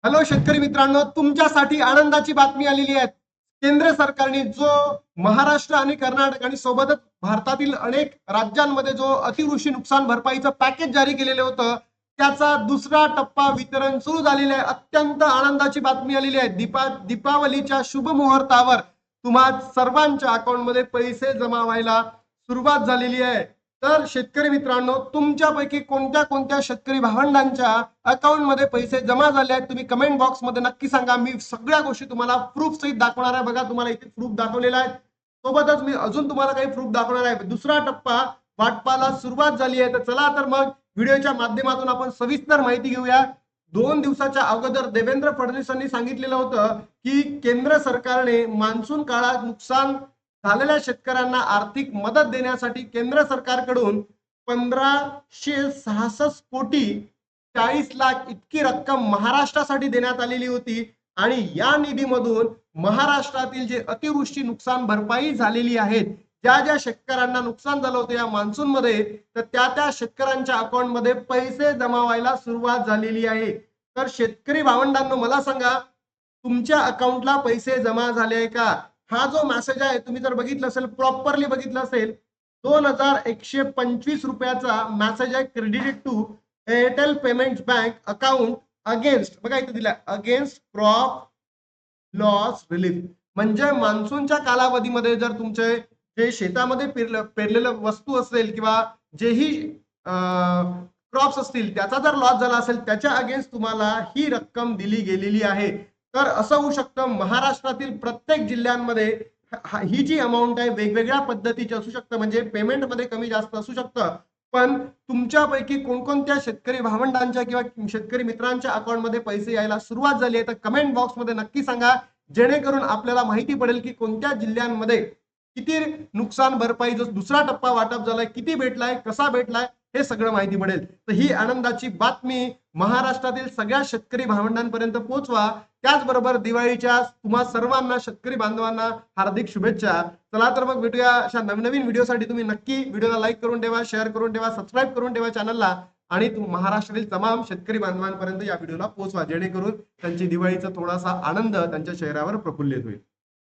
Hello शेतकरी मित्रांनो, तुमच्यासाठी आनंदाची बातमी आलेली आहे। केंद्र सरकारने जो महाराष्ट्र आणि कर्नाटक आणि सोबतच भारतातील अनेक राज्यांमध्ये जो अतिवृष्टी नुकसान भरपाईचं पॅकेज जारी केलेलं होतं, त्याचा दुसरा टप्पा वितरण सुरू झालेला आहे। अत्यंत आनंदाची बातमी आलेली आहे। दीपावलीच्या शुभ मुहूर्तावर तुम्हा सर्वांच्या अकाउंटमध्ये पैसे जमा व्हायला सुरुवात झालेली आहे। तर शेतकरी मित्रांनो, तुमच्यापैकी कोणत्या कोणत्या शेतकरी भावंडांच्या अकाउंट मध्ये पैसे जमा झाले आहेत तुम्ही कमेंट बॉक्स मध्ये नक्की सांगा। मी सगळ्या गोष्टी तुम्हाला प्रूफ सहित दाखवणार आहे। बघा, तुम्हाला इथे प्रूफ दाखवलेला आहे, सोबतच मी अजून तुम्हाला काही प्रूफ दाखवणार आहे। दुसरा टप्पा वाटपाला सुरुवात झाली आहे। तर चला तर मग व्हिडिओच्या माध्यमातून आपण सविस्तर माहिती घेऊया। 2 दिवसाच्या अगोदर देवेंद्र फडणवीसांनी सांगितलेलं होतं की केंद्र सरकारने मान्सून काळात नुकसान झालेल्या शेतकऱ्यांना आर्थिक मदत देण्यासाठी केंद्र सरकारकडून 1566 कोटी 40 लाख इतकी रक्कम महाराष्ट्रासाठी देण्यात आलेली होती। आणि या निधीमधून महाराष्ट्रातील जे अतिवृष्टी नुकसान भरपाई झालेली आहे, ज्या ज्या शेतकऱ्यांना नुकसान झालं होतं या मान्सून मध्ये, तर त्या शेतकऱ्यांच्या अकाउंट मध्ये पैसे जमा व्हायला सुरुवात झालेली आहे। तर शेतकरी भावंडांनो, मला सांगा, तुमच्या अकाउंटला पैसे जमा झाले का? हा जो मेसेज आहे, तुम्ही जर बघितलं असेल, प्रॉपरली बघितलं असेल, 2125 रुपयाचा मेसेज आहे, credited to Airtel payments bank account against, बघा इथे दिला, अगेन्स्ट क्रॉप लॉस रिलीफ। म्हणजे मान्सूनच्या कालावधीमध्ये जर तुमचे जे शेतामध्ये पेरलेलं वस्तू असेल किंवा जेही क्रॉप्स असतील त्याचा जर लॉस झाला असेल, त्याच्या अगेन्स्ट तुम्हाला ही रक्कम दिली गेलेली आहे। तर असं होऊ शकतं, महाराष्ट्रातील प्रत्येक जिल्ह्यांमध्ये ही जी अमाऊंट आहे वेगवेगळ्या पद्धतीची असू शकतं, म्हणजे पेमेंट मध्ये कमी जास्त असू शकतं। पण तुमच्यापैकी कोणकोणत्या शेतकरी भावंडांच्या किंवा शेतकरी मित्रांच्या अकाउंट मध्ये पैसे यायला सुरुवात झाली आहे, तर कमेंट बॉक्स मध्ये नक्की सांगा, जेणेकरून आपल्याला माहिती पडेल की कोणत्या जिल्ह्यांमध्ये किती नुकसान भरपाई जो दुसरा टप्पा वाटप झालाय, किती भेटलाय, कसा भेटलाय, हे सगळं माहिती पडेल। तर ही आनंदाची बातमी महाराष्ट्रातील सगळ्या शेतकरी भावंडांपर्यंत पोहोचवा। त्याचबरोबर दिवाळीच्या तुम्हा सर्वांना, शेतकरी बांधवांना हार्दिक शुभेच्छा। चला तर मग भेटूया अशा नवनवीन व्हिडिओसाठी। तुम्ही नक्की व्हिडिओला लाईक करून ठेवा, शेअर करून ठेवा, सबस्क्राईब करून ठेवा चॅनलला, आणि महाराष्ट्रातील तमाम शेतकरी बांधवांपर्यंत या व्हिडिओला पोहोचवा, जेणेकरून त्यांची दिवाळीचा थोडासा आनंद त्यांच्या चेहऱ्यावर प्रफुल्लित होईल।